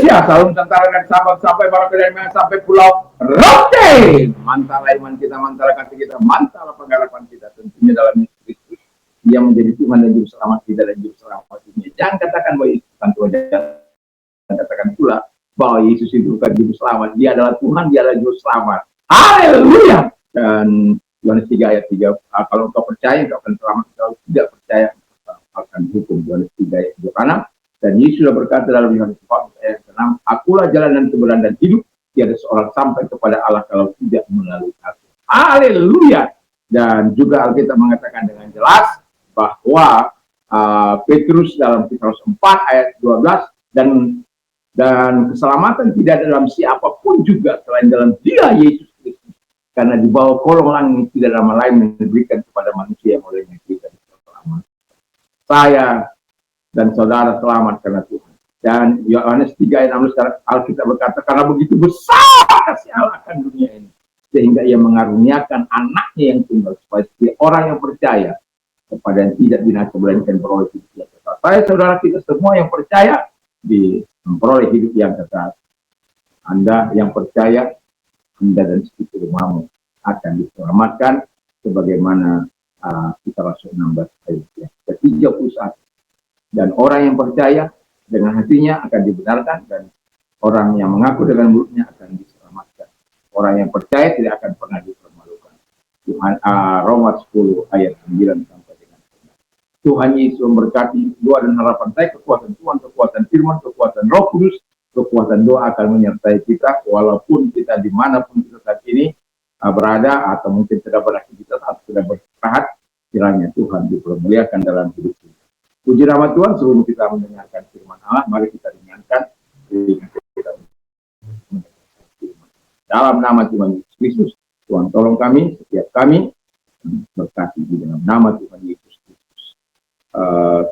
Indonesia, salam Nusantara dan sahabat sampai Barat sampai Pulau Rote. Mantap iman kita, mantap kasih kita, mantap pengharapan kita tentunya dalam Yesus Kristus yang menjadi Tuhan dan Juru Selamat kita dan Juru Selamat dunia. Jangan katakan bahwa Yesus bukan Tuhan, jangan katakan pula bahwa Yesus itu bukan Juru Selamat. Dia adalah Tuhan, dia adalah Juru Selamat. Haleluya. Dan Yohanes 3 ayat 3, kalau engkau percaya engkau akan selamat, kalau tidak percaya akan hukum. Yohanes 3 ayat 3. Dan Yesus sudah berkata dalam Yohanes 4 ayat 6, akulah jalan dan kebenaran dan hidup, tiada seorang sampai kepada Allah kalau tidak melalui aku. Haleluya. Dan juga Alkitab mengatakan dengan jelas bahwa Petrus dalam Petrus 4 ayat 12, dan keselamatan tidak dalam siapapun juga selain dalam Dia Yesus Kristus, karena di bawah kolong langit tidak ada nama lain yang diberikan kepada manusia yang olehnya kita selamat. Saya dan saudara selamat karena Tuhan. Dan Yohanes 3 ayat 16 Alkitab berkata, karena begitu besar kasih Allah akan dunia ini, sehingga ia mengaruniakan anaknya yang tunggal, supaya setiap orang yang percaya kepada yang tidak binasa melainkan beroleh hidup yang kekal. Saya, saudara kita semua yang percaya memperoleh hidup yang kekal. Anda yang percaya, Anda dan sekitar rumahmu akan diselamatkan sebagaimana kita Rasul 16 ayat ke-31. Dan orang yang percaya dengan hatinya akan dibenarkan, dan orang yang mengaku dengan mulutnya akan diselamatkan. Orang yang percaya tidak akan pernah dipermalukan. Roma 10 ayat 9 sampai dengan 10. Tuhan Yesus memberkati. Doa dan harapan saya, kekuatan Tuhan, kekuatan firman, kekuatan Roh Kudus, kekuatan doa akan menyertai kita walaupun kita dimanapun kita saat ini berada, atau mungkin sudah beraktivitas atau sudah beristirahat. Kiranya Tuhan dipermuliakan dalam hidup kita. Puji nama Tuhan. Sebelum kita mendengarkan firman Allah, mari kita dengarkan dalam nama Tuhan Yesus Kristus. Tuhan tolong kami, setiap kami berkati di dalam nama Tuhan Yesus Kristus.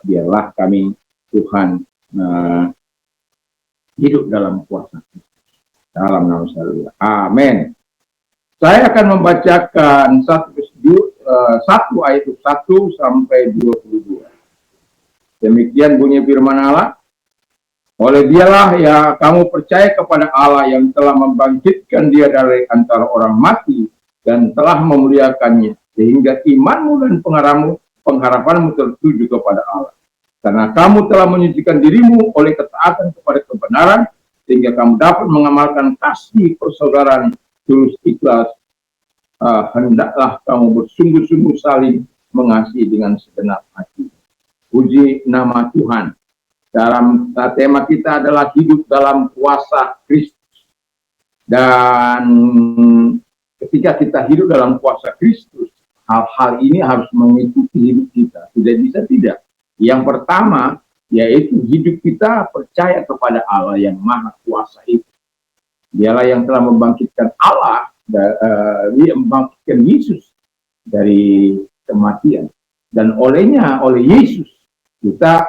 Biarlah kami Tuhan hidup dalam kuasa Kristus. Dalam nama Tuhan. Amin. Saya akan membacakan satu ayat 1 sampai 22. Demikian bunyi firman Allah. Oleh Dialah ya kamu percaya kepada Allah yang telah membangkitkan Dia dari antara orang mati dan telah memuliakannya, sehingga imanmu dan pengharapanmu tertuju kepada Allah. Karena kamu telah menyucikan dirimu oleh ketaatan kepada kebenaran, sehingga kamu dapat mengamalkan kasih persaudaraan tulus ikhlas. Hendaklah kamu bersungguh-sungguh saling mengasihi dengan segenap hati. Puji nama Tuhan. Dalam tema kita adalah hidup dalam kuasa Kristus. Dan ketika kita hidup dalam kuasa Kristus, hal-hal ini harus mengikuti hidup kita. Tidak bisa tidak. Yang pertama, yaitu hidup kita percaya kepada Allah yang Maha Kuasa itu. Dialah yang telah membangkitkan Dia membangkitkan Yesus dari kematian. Dan oleh Yesus, kita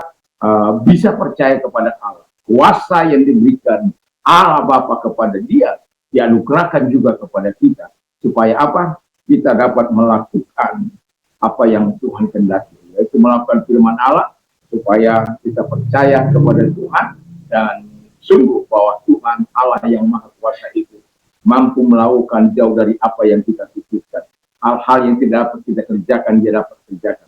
bisa percaya kepada Allah. Kuasa yang diberikan Allah Bapa kepada Dia dianugerahkan juga kepada kita, supaya apa? Kita dapat melakukan apa yang Tuhan kehendaki, yaitu melakukan firman Allah, supaya kita percaya kepada Tuhan dan sungguh bahwa Tuhan Allah yang Maha Kuasa itu mampu melakukan jauh dari apa yang kita pikirkan. Hal-hal yang tidak dapat kita kerjakan, Dia dapat kerjakan.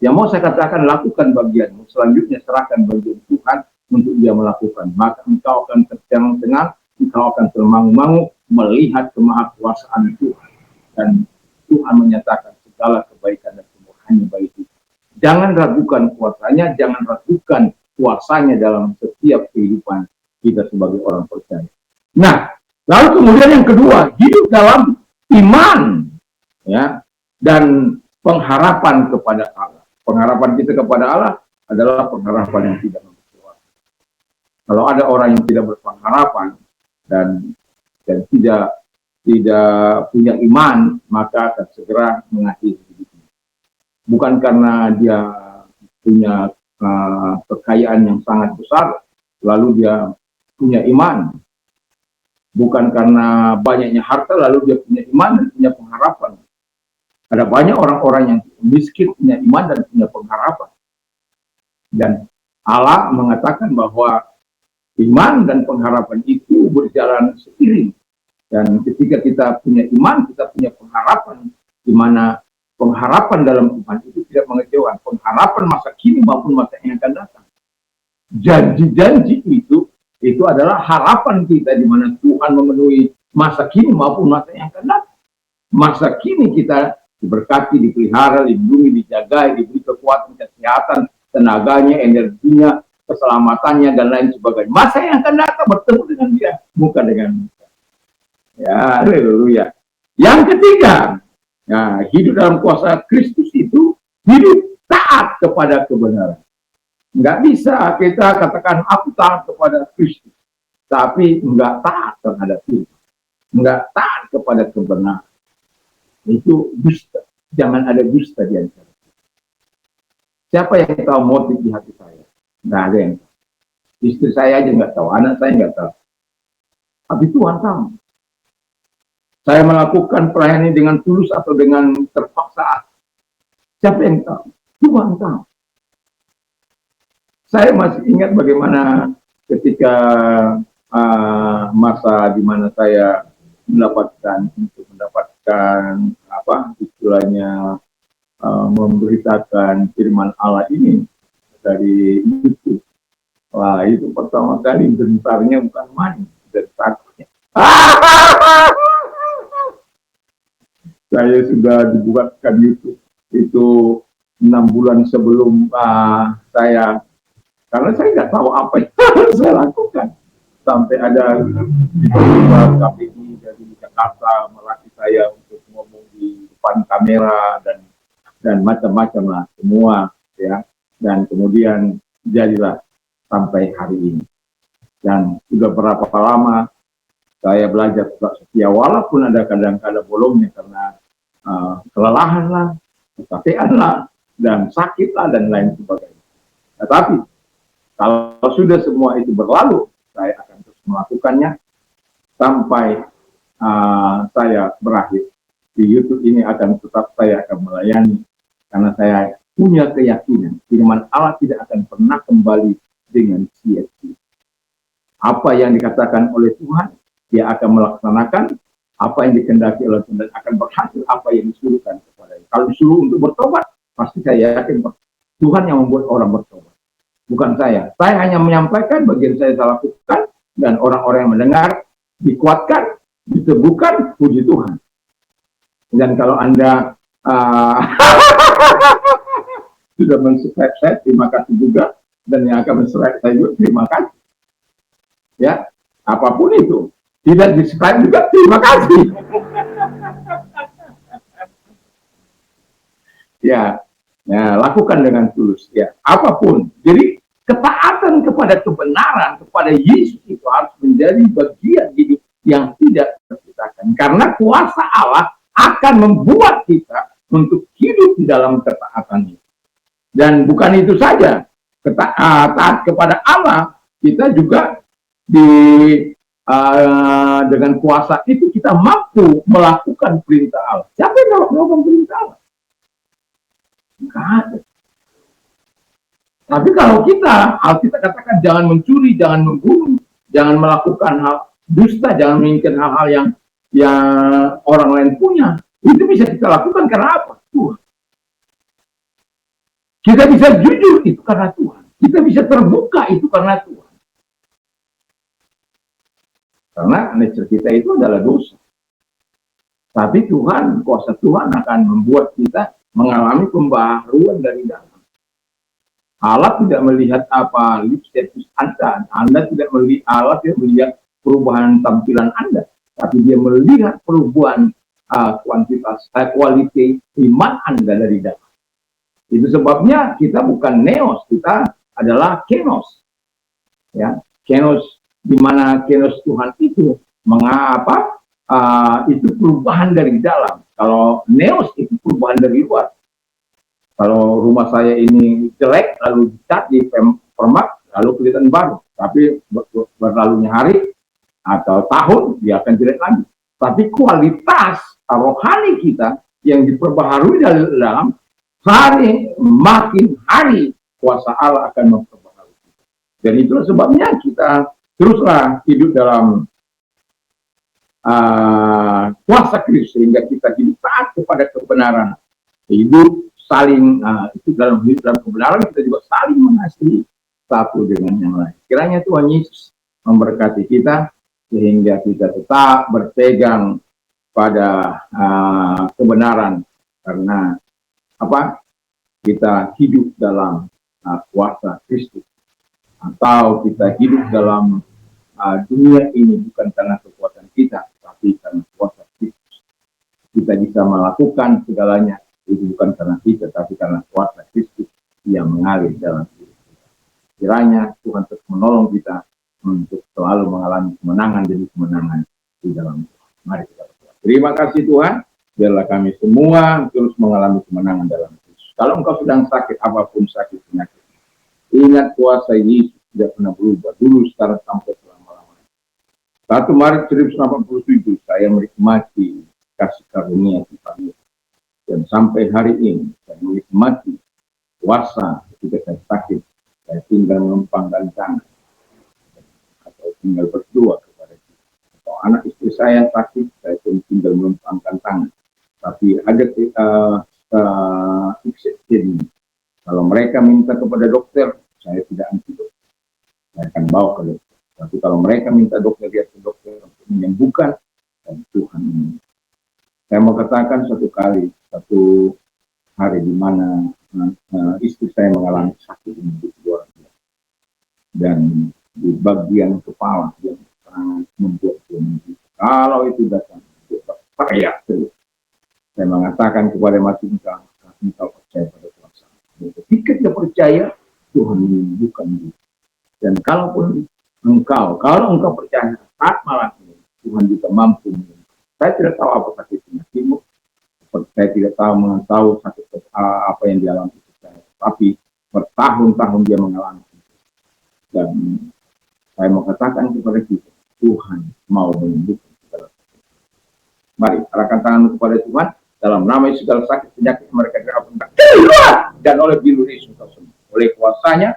Yang mau saya katakan, lakukan bagianmu, selanjutnya serahkan bagian Tuhan untuk Dia melakukan. Maka engkau akan tercengang-cengang, engkau akan termangu-mangu melihat kemahakuasaan Tuhan. Dan Tuhan menyatakan segala kebaikan dan kemurahannya bagi kita. Jangan ragukan kuasanya, jangan ragukan kuasanya dalam setiap kehidupan kita sebagai orang percaya. Nah, lalu kemudian yang kedua, hidup dalam iman, ya, dan pengharapan kepada Allah. Pengharapan kita kepada Allah adalah pengharapan yang tidak mengecewakan. Kalau ada orang yang tidak berpengharapan dan tidak punya iman, maka akan segera mengakhiri hidupnya. Bukan karena dia punya kekayaan yang sangat besar, lalu dia punya iman. Bukan karena banyaknya harta, lalu dia punya iman dan punya pengharapan. Ada banyak orang-orang yang miskin punya iman dan punya pengharapan. Dan Allah mengatakan bahwa Iman dan pengharapan itu berjalan seiring. Dan ketika kita punya iman, kita punya pengharapan, di mana pengharapan dalam Tuhan itu tidak mengecewakan. Pengharapan masa kini maupun masa yang akan datang. Janji-janji itu adalah harapan kita, di mana Tuhan memenuhi masa kini maupun masa yang akan datang. Masa kini kita diberkati, dipelihara, dilindungi, dijaga, diberi kekuatan, kesehatan, tenaganya, energinya, keselamatannya, dan lain sebagainya. Masa yang akan datang bertemu dengan dia, muka dengan muka. Ya, haleluya. Yang ketiga, nah, hidup dalam kuasa Kristus itu hidup taat kepada kebenaran. Nggak bisa kita katakan aku taat kepada Kristus, tapi nggak taat terhadap Tuhan, nggak taat kepada kebenaran. Itu dusta. Jangan ada dusta di antara kita. Siapa yang tahu motif di hati saya? Nggak ada yang tahu. Istri saya aja nggak tahu, anak saya nggak tahu. Tapi Tuhan tahu. Saya melakukan pelayanan ini dengan tulus atau dengan terpaksa. Siapa yang tahu? Tuhan tahu. Saya masih ingat bagaimana ketika masa di mana saya mendapatkan apa istilahnya memberitakan firman Allah ini dari YouTube. Wah, itu pertama kali gentarnya bukan main, dan takutnya. Saya sudah dibuatkan YouTube itu 6 bulan sebelum saya, karena saya nggak tahu apa yang harus saya lakukan. Sampai ada KPI dari Jakarta melatih saya untuk ngomong di depan kamera dan macam-macam lah semua, ya. Dan kemudian jadilah sampai hari ini. Dan sudah berapa lama saya belajar setia, walaupun ada kadang-kadang bolongnya karena kelelahan lah, kecapean lah, dan sakit lah, dan lain sebagainya. Tetapi kalau sudah semua itu berlalu, saya akan terus melakukannya sampai saya berakhir. Di YouTube ini akan tetap saya akan melayani, karena saya punya keyakinan firman Allah tidak akan pernah kembali dengan sia-sia. Apa yang dikatakan oleh Tuhan, dia akan melaksanakan. Apa yang dikehendaki oleh Tuhan, dan akan berhasil apa yang disuruhkan kepadanya. Kalau disuruh untuk bertobat, pasti saya yakin Tuhan yang membuat orang bertobat, bukan saya. Saya hanya menyampaikan bagian saya lakukan, dan orang-orang yang mendengar dikuatkan, diteguhkan, puji Tuhan. Dan kalau Anda sudah men-subscribe saya, terima kasih juga, dan yang akan men-subscribe saya juga, terima kasih. Ya, apapun itu. Tidak di-subscribe juga, terima kasih. Ya, lakukan dengan tulus. Ya, apapun. Jadi, ketaatan kepada kebenaran, kepada Yesus itu harus menjadi bagian hidup yang tidak terpisahkan. Karena kuasa Allah akan membuat kita untuk hidup di dalam ketaatan itu. Dan bukan itu saja, taat kepada Allah, kita juga dengan kuasa itu kita mampu melakukan perintah Allah. Siapa yang melakukan perintah Allah? Enggak ada. Tapi kalau kita katakan jangan mencuri, jangan membunuh, jangan melakukan hal dusta, jangan menginginkan hal-hal yang orang lain punya, itu bisa kita lakukan karena apa? Tuhan. Kita bisa jujur itu karena Tuhan. Kita bisa terbuka itu karena Tuhan. Karena nature kita itu adalah dosa. Tapi Tuhan, kuasa Tuhan akan membuat kita mengalami pembaharuan dari dalam. Allah tidak melihat apa lip status Anda. Anda tidak melihat, Allah tidak melihat perubahan tampilan Anda. Tapi dia melihat perubahan kualitas iman Anda dari dalam. Itu sebabnya kita bukan neos, kita adalah kenos. Ya, kenos, di mana kenos Tuhan itu mengapa itu perubahan dari dalam. Kalau neos itu perubahan dari luar. Kalau rumah saya ini jelek lalu dicat di permak lalu kelihatan baru, tapi berlalunya hari atau tahun dia akan jelek lagi. Tapi kualitas rohani kita yang diperbaharui dari dalam, hari makin hari kuasa Allah akan memperbaharui. Dan itulah sebabnya kita teruslah hidup dalam kuasa Kristus sehingga kita hidup taat kepada kebenaran, hidup saling itu dalam hidup dalam kebenaran, kita juga saling mengasihi satu dengan yang lain. Kiranya Tuhan Yesus memberkati kita sehingga kita tetap berpegang pada kebenaran, karena apa? Kita hidup dalam kuasa Kristus, atau kita hidup dalam dunia ini bukan karena kekuatan kita, tapi karena kuasa Kristus. Kita bisa melakukan segalanya itu bukan karena kita, tapi karena kuasa Kristus yang mengalir dalam diri kita. Kiranya Tuhan terus menolong kita untuk selalu mengalami kemenangan demi kemenangan di dalam Tuhan. Mari kita berdoa. Terima kasih Tuhan, biarlah kami semua terus mengalami kemenangan dalam Kristus. Kalau engkau sedang sakit, apapun sakit penyakit, ingat kuasa Yesus tidak pernah berubah, dulu, sekarang, sampai selama-lamanya. 1 Maret 1987 saya menikmati kasih karunia Tuhan, dan sampai hari ini saya menikmati kuasa ketika saya sakit. Saya tinggal melempangkan tangan atau tinggal berdoa kepada Dia. Atau anak istri saya sakit, saya pun tinggal melempangkan tangan. Tapi ada exception. Kalau mereka minta kepada dokter, saya tidak anti dokter. Saya akan bawa ke dokter. Tapi kalau mereka minta dokter, lihat ke dokter untuk menyembuhkan, dan Tuhan ini. Saya mau katakan satu hari di mana istri saya mengalami sakit ini luar biasa, dan di bagian kepala yang sangat membuat dia menderita. Kalau itu datang, dia teriak terus. Saya mengatakan kepada Mas engkau percaya pada kuasa. Ketika dia percaya, Tuhan menyembuhkan dia. Dan kalau engkau percaya saat malam ini, Tuhan juga mampu menyembuhkan. Saya tidak tahu apa sakit penyakitmu, saya tidak tahu sakit apa yang dialami saya, tapi bertahun-tahun dia mengalami itu. Dan saya mau katakan kepada kita, Tuhan mau menyembuhkan segala sakit. Mari arahkan tangan kepada Tuhan, dalam nama Yesus segala sakit penyakit mereka dihapuskan, dan oleh bilu Yesus oleh kuasanya.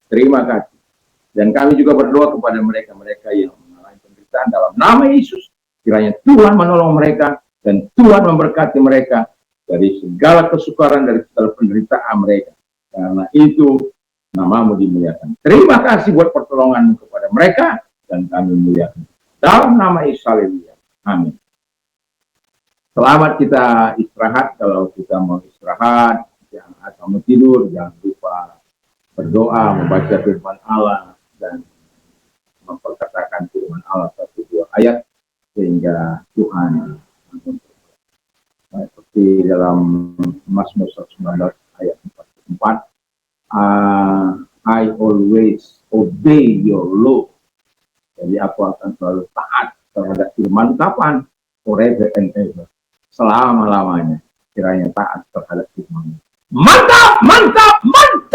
Terima kasih. Dan kami juga berdoa kepada mereka yang mengalami penderitaan dalam nama Yesus. Kiranya Tuhan menolong mereka dan Tuhan memberkati mereka dari segala kesukaran, dari segala penderitaan mereka. Karena itu namamu dimuliakan. Terima kasih buat pertolongan kepada mereka dan kami muliakan. Dalam nama Yesus, haleluya. Amin. Selamat kita istirahat. Kalau kita mau istirahat atau mau tidur, jangan lupa berdoa, membaca firman Allah dan memperkatakan firman Allah 1-2 ayat sehingga Tuhan seperti dalam Mazmur 19 ayat 44, I always obey your law. Jadi aku akan selalu taat terhadap firman. Kapan? Forever and ever, selama-lamanya. Kiranya taat terhadap firman. Mantap, mantap, mantap.